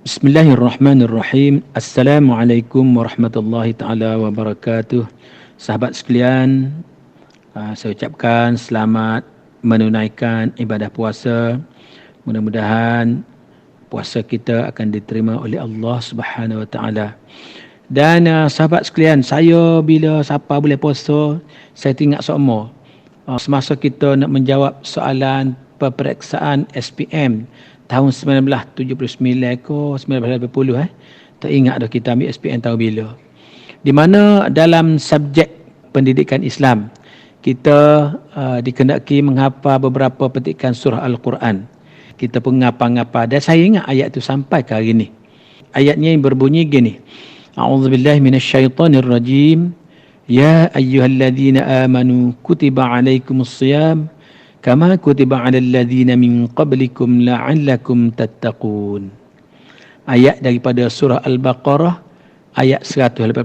Bismillahirrahmanirrahim. Assalamualaikum warahmatullahi taala wabarakatuh. Sahabat sekalian, saya ucapkan selamat menunaikan ibadah puasa. Mudah-mudahan puasa kita akan diterima oleh Allah Subhanahu wa taala. Dan sahabat sekalian, saya bila siapa boleh puasa, saya teringat semua. Semasa kita nak menjawab soalan peperiksaan SPM tahun 1979 ke 1980 tak ingat dah kita ambil SPM tahun bila. Di mana dalam subjek pendidikan Islam kita dikendaki menghafal beberapa petikan surah Al-Quran. Kita pun ngapa-ngapa dan saya ingat ayat itu sampai ke hari ni. Ayatnya yang berbunyi gini. A'udzubillahi minasyaitonirrajim. Ya ayyuhalladzina amanu kutiba alaikumusshiyam kama kutiba 'alal ladzina min qablikum la'allakum tattaqun. Ayat daripada surah Al-Baqarah ayat 183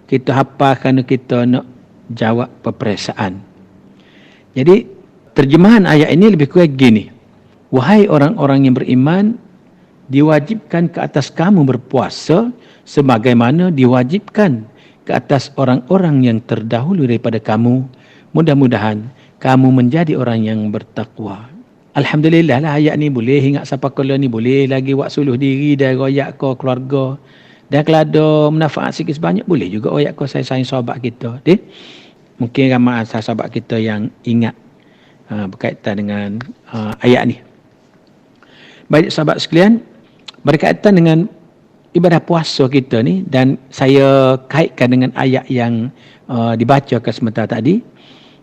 kita hafal kerana kita nak jawab peperiksaan. Jadi terjemahan ayat ini lebih kurang gini. Wahai orang-orang yang beriman, diwajibkan ke atas kamu berpuasa sebagaimana diwajibkan ke atas orang-orang yang terdahulu daripada kamu. Mudah-mudahan kamu menjadi orang yang bertakwa. Alhamdulillah lah ayat ni boleh ingat siapa kala ni boleh lagi buat suluh diri dan royak ke keluarga. Dan kalau ada manfaat sikit sebanyak boleh juga royak ke sayang sahabat kita. Mungkin ramai sahabat kita yang ingat berkaitan dengan ayat ni. Baik sahabat sekalian, berkaitan dengan ibadah puasa kita ni dan saya kaitkan dengan ayat yang dibacakan sebentar tadi.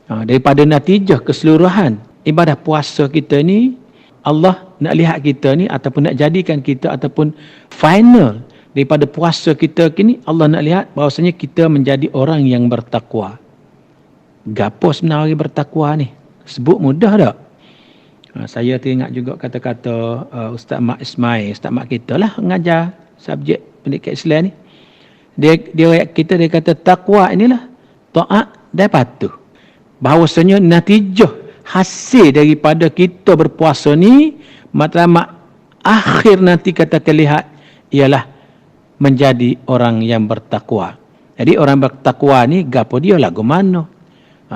Daripada natijah keseluruhan ibadah puasa kita ni, Allah nak lihat kita ni ataupun nak jadikan kita ataupun final daripada puasa kita kini, Allah nak lihat bahawasanya kita menjadi orang yang bertakwa. Gapo sebenarnya bertakwa ni? Sebut mudah tak? Saya teringat juga kata-kata Ustaz Mak Ismail, Ustaz Mak kita lah mengajar subjek pendidikan Islam ni. Dia kata takwa inilah taat dan patuh. Bahawasanya natijah hasil daripada kita berpuasa ni matlamat akhir nanti kata lihat ialah menjadi orang yang bertakwa. Jadi orang bertakwa ni gapo dia lagu mana?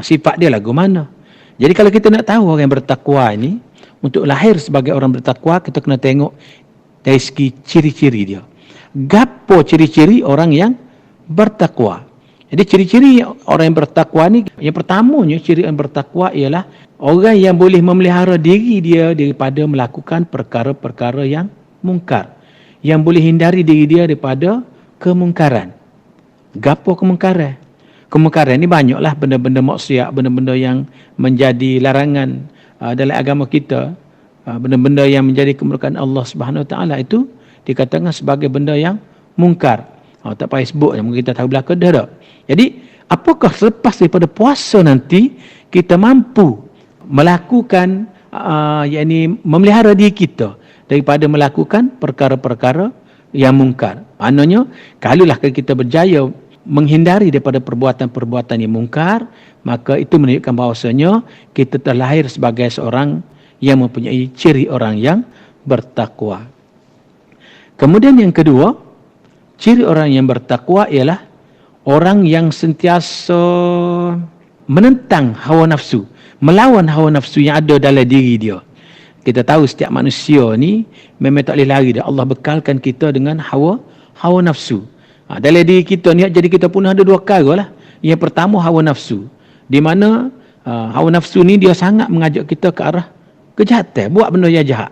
Sifat dia lagu mana? Jadi kalau kita nak tahu orang yang bertakwa ini, untuk lahir sebagai orang bertakwa kita kena tengok dari segi ciri-ciri dia. Gapo ciri-ciri orang yang bertakwa? Jadi ciri-ciri orang yang bertakwa ni, yang pertamanya ciri yang bertakwa ialah orang yang boleh memelihara diri dia daripada melakukan perkara-perkara yang mungkar. Yang boleh hindari diri dia daripada kemungkaran. Gapo kemungkaran? Kemungkaran ni banyaklah benda-benda maksiat, benda-benda yang menjadi larangan dalam agama kita. Benda-benda yang menjadi kemurkaan Allah Subhanahu Wa Taala itu dikatakan sebagai benda yang mungkar. Tak payah sebut, mungkin kita tahu belaka dah tak. Jadi, apakah selepas daripada puasa nanti kita mampu melakukan yakni memelihara diri kita daripada melakukan perkara-perkara yang mungkar. Maknanya, kalaulah kita berjaya menghindari daripada perbuatan-perbuatan yang mungkar, maka itu menunjukkan bahawasanya kita terlahir sebagai seorang yang mempunyai ciri orang yang bertakwa. Kemudian yang kedua, ciri orang yang bertakwa ialah orang yang sentiasa menentang hawa nafsu, melawan hawa nafsu yang ada dalam diri dia. Kita tahu setiap manusia ni memang tak boleh lari dah. Allah bekalkan kita dengan hawa nafsu. Dalam diri kita ni jadi kita pun ada dua perkara lah. Yang pertama hawa nafsu. Di mana hawa nafsu ni dia sangat mengajak kita ke arah kejahatan, buat benda yang jahat.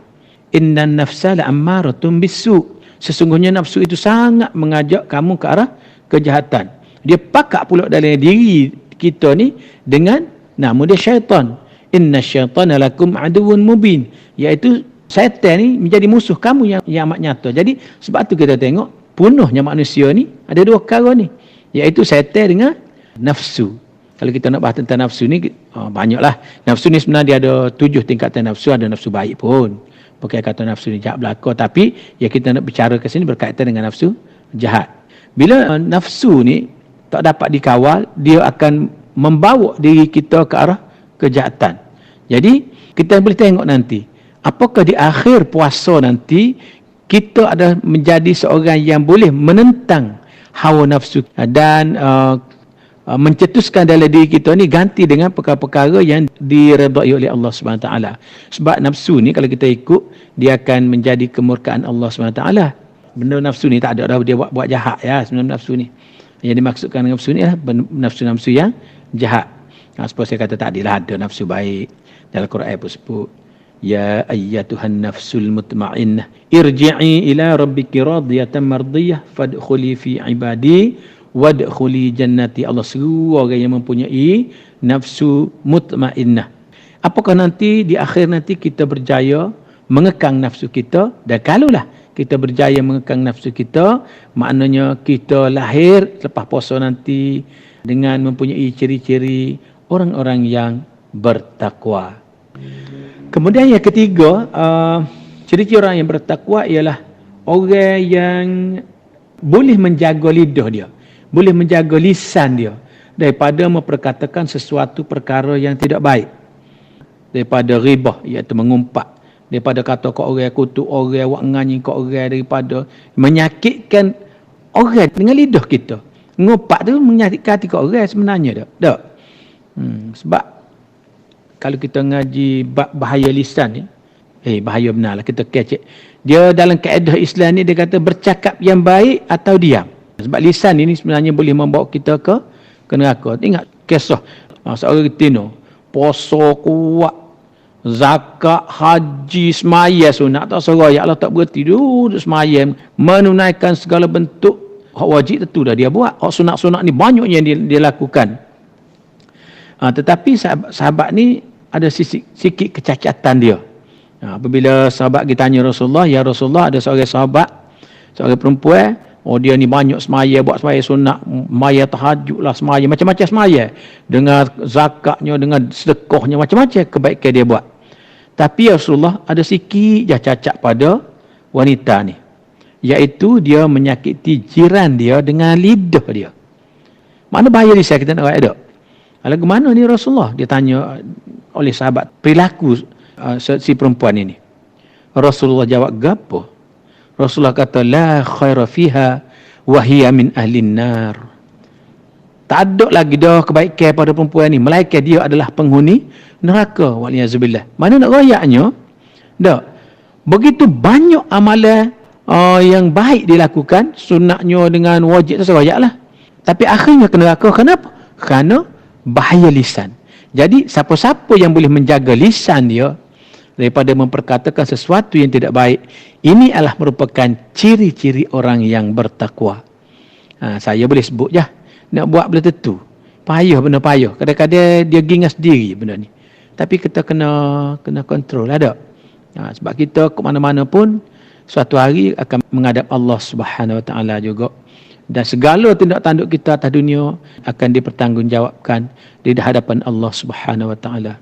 Innan nafsa la'ammaratun bisu'. Sesungguhnya nafsu itu sangat mengajak kamu ke arah kejahatan. Dia pakat pula dalam diri kita ni dengan nama dia syaitan. Inna syaitana lakum aduwwun mubin. Iaitu syaitan ni menjadi musuh kamu yang amat nyata. Jadi sebab tu kita tengok punahnya manusia ni ada dua perkara ni. Iaitu syaitan dengan nafsu. Kalau kita nak bahas tentang nafsu ni, banyaklah. Nafsu ni sebenarnya dia ada 7 tingkatan nafsu. Ada nafsu baik pun. Bukan kata nafsu ni jahat belaka. Tapi yang kita nak bicara ke sini berkaitan dengan nafsu jahat. Bila nafsu ni tak dapat dikawal, dia akan membawa diri kita ke arah kejahatan. Jadi, kita boleh tengok nanti. Apakah di akhir puasa nanti, kita ada menjadi seorang yang boleh menentang hawa nafsu dan mencetuskan dalam diri kita ni ganti dengan perkara-perkara yang diredai oleh Allah SWT. Sebab nafsu ni kalau kita ikut, dia akan menjadi kemurkaan Allah SWT. Benda nafsu ni tak ada dah dia buat jahat ya, sebenarnya nafsu ni. Yang dimaksudkan nafsu ni adalah nafsu-nafsu yang jahat. Seperti saya kata tadi lah, ada nafsu baik. Dalam Quran pun sebut, ya ayyatuhan nafsul mutmainnah irji'i ila rabbiki radiyatan mardiyah fadkhuli fi ibadi wadkhuli jannati. Allah seru orang yang mempunyai nafsu mutmainnah. Apakah nanti di akhir nanti kita berjaya mengekang nafsu kita? Dan kalaulah kita berjaya mengekang nafsu kita, maknanya kita lahir lepas puasa nanti dengan mempunyai ciri-ciri orang-orang yang bertakwa. Kemudian yang ketiga, ciri-ciri orang yang bertakwa ialah orang yang boleh menjaga lidah dia, boleh menjaga lisan dia daripada memperkatakan sesuatu perkara yang tidak baik, daripada ribah iaitu mengumpat, daripada kata ke orang, kutuk orang, buat nganyi ke orang, daripada menyakitkan orang dengan lidah kita. Ngumpat tu menyakitkan hati ke orang sebenarnya tak? Sebab kalau kita ngaji bahaya lisan ni, bahaya benar lah kita kecek. Dia dalam kaedah Islam ni dia kata bercakap yang baik atau diam. Sebab lisan ini sebenarnya boleh membawa kita ke neraka. Ingat kisah seorang Tino, puasa kuat, zakat, haji, semaya sunat tak serah, ya Allah tak berhenti duduk semaya, menunaikan segala bentuk hak wajib tentu dah dia buat. Hak sunat-sunat ni banyak yang dia lakukan. Tetapi sahabat ni ada sikit kecacatan dia. Apabila sahabat kita tanya Rasulullah, ya Rasulullah, ada seorang sahabat, seorang perempuan, dia ni banyak semaya, buat semaya sunat, semaya tahajud lah, semaya, macam-macam semaya. Dengan zakatnya, dengan sedekahnya, macam-macam kebaikan dia buat. Tapi ya Rasulullah, ada sikit je cacat pada wanita ni. Iaitu dia menyakiti jiran dia dengan lidah dia. Mana bahaya lisan kita nak ada? Lalu mana ni Rasulullah? Dia tanya oleh sahabat perilaku si perempuan ini. Rasulullah jawab gapo? Rasulullah kata la khaira fiha wa hiya min ahlin nar. Tak ada lagi dah kebaikan pada perempuan ni, melainkan dia adalah penghuni neraka. Waliyazubillah. Mana nak rayaknya? Tak. Begitu banyak amalan yang baik dilakukan, sunatnya dengan wajib tu rayaklah. Tapi akhirnya ke neraka. Kenapa? Kerana bahaya lisan. Jadi siapa-siapa yang boleh menjaga lisan dia daripada memperkatakan sesuatu yang tidak baik, ini adalah merupakan ciri-ciri orang yang bertakwa. Saya boleh sebut je, nak buat benda tentu payah, benda payah. Kadang-kadang dia gingas diri benda ni, tapi kita kena kontrol ada. Sebab kita ke mana-mana pun suatu hari akan menghadap Allah Subhanahu Wa Taala juga. Dan segala tindak tanduk kita atas dunia akan dipertanggungjawabkan di hadapan Allah Subhanahu Wa Taala.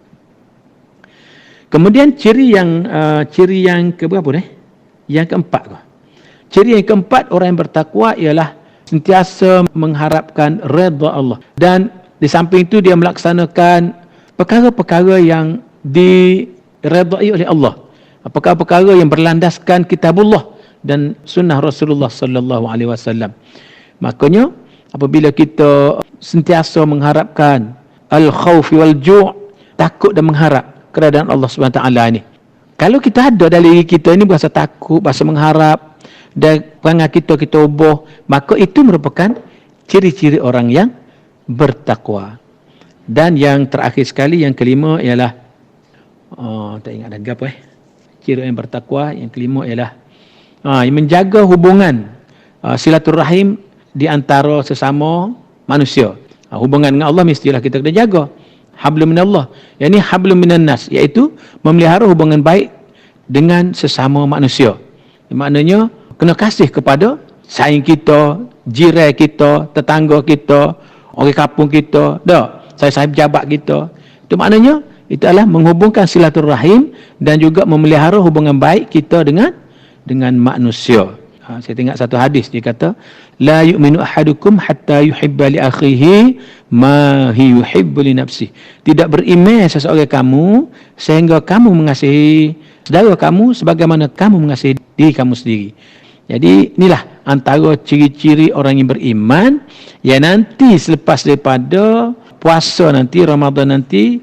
Kemudian ciri yang keberapa ni? Yang keempat. Ciri yang keempat orang yang bertakwa ialah sentiasa mengharapkan redha Allah. Dan di samping itu dia melaksanakan perkara-perkara yang diredai oleh Allah. Perkara-perkara yang berlandaskan kitabullah dan sunnah Rasulullah sallallahu alaihi wasallam. Makanya apabila kita sentiasa mengharapkan al-khawf wal ju', takut dan mengharap keredaan Allah Subhanahu taala ni. Kalau kita ada dalam diri kita ini berasa takut, berasa mengharap dan perangai kita ubah, maka itu merupakan ciri-ciri orang yang bertakwa. Dan yang terakhir sekali, yang kelima ialah tak ingat lagi apa ciri yang bertakwa yang kelima ialah menjaga hubungan silaturahim di antara sesama manusia. Hubungan dengan Allah mestilah kita kena jaga. Hablum minallah, yakni hablum minan nas, iaitu memelihara hubungan baik dengan sesama manusia. Maknanya kena kasih kepada saing kita, jiran kita, tetangga kita, orang kampung kita, saya pejabat kita. Itu maknanya itu adalah menghubungkan silaturahim dan juga memelihara hubungan baik kita dengan manusia. Saya tengok satu hadis, dia kata la yu'minu ahadukum hatta yuhibba li akhihi ma hi yuhibbu li nafsihi. Tidak beriman seseorang kamu sehingga kamu mengasihi saudara kamu sebagaimana kamu mengasihi diri kamu sendiri. Jadi inilah antara ciri-ciri orang yang beriman yang nanti selepas daripada puasa nanti, Ramadan nanti,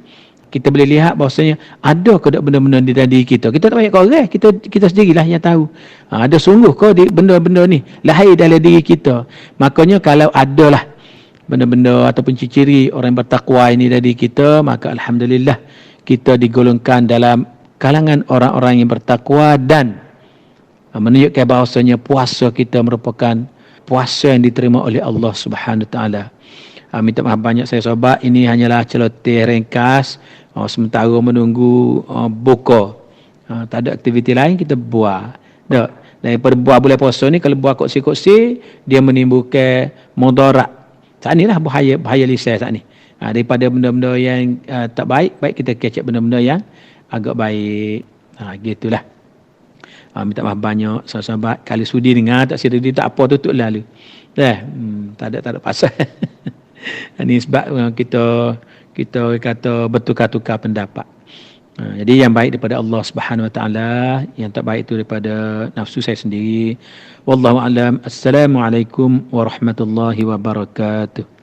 kita boleh lihat bahawasanya ada ke tak benda-benda di diri kita. Kita tak payah korek, kita sendirilah yang tahu. Ada sungguh ke benda-benda ni lahir dalam diri kita. Makanya kalau adalah benda-benda ataupun ciri-ciri orang bertakwa ini dari kita, maka alhamdulillah kita digolongkan dalam kalangan orang-orang yang bertakwa dan menunjukkan bahawasanya puasa kita merupakan puasa yang diterima oleh Allah Subhanahu Wa Taala. Minta maaf banyak saya sahabat, ini hanyalah celoteh ringkas sementara menunggu buka. Tak ada aktiviti lain, kita buat. Daripada buat bulan puasa ni, kalau buat koksi-koksi dia menimbulkan mudarat. Saat ni lah bahaya lisan saat ni. Daripada benda-benda yang tak baik kita kecek benda-benda yang agak baik. Gitulah. Minta maaf banyak sahabat, kali sudi dengar tak sudi tak apa tutup lalu. Tak ada pasal. Ini sebab kita kata bertukar-tukar pendapat. Jadi yang baik daripada Allah Subhanahu Wa Taala, yang tak baik itu daripada nafsu saya sendiri. Wallahu a'lam. Assalamualaikum warahmatullahi wabarakatuh.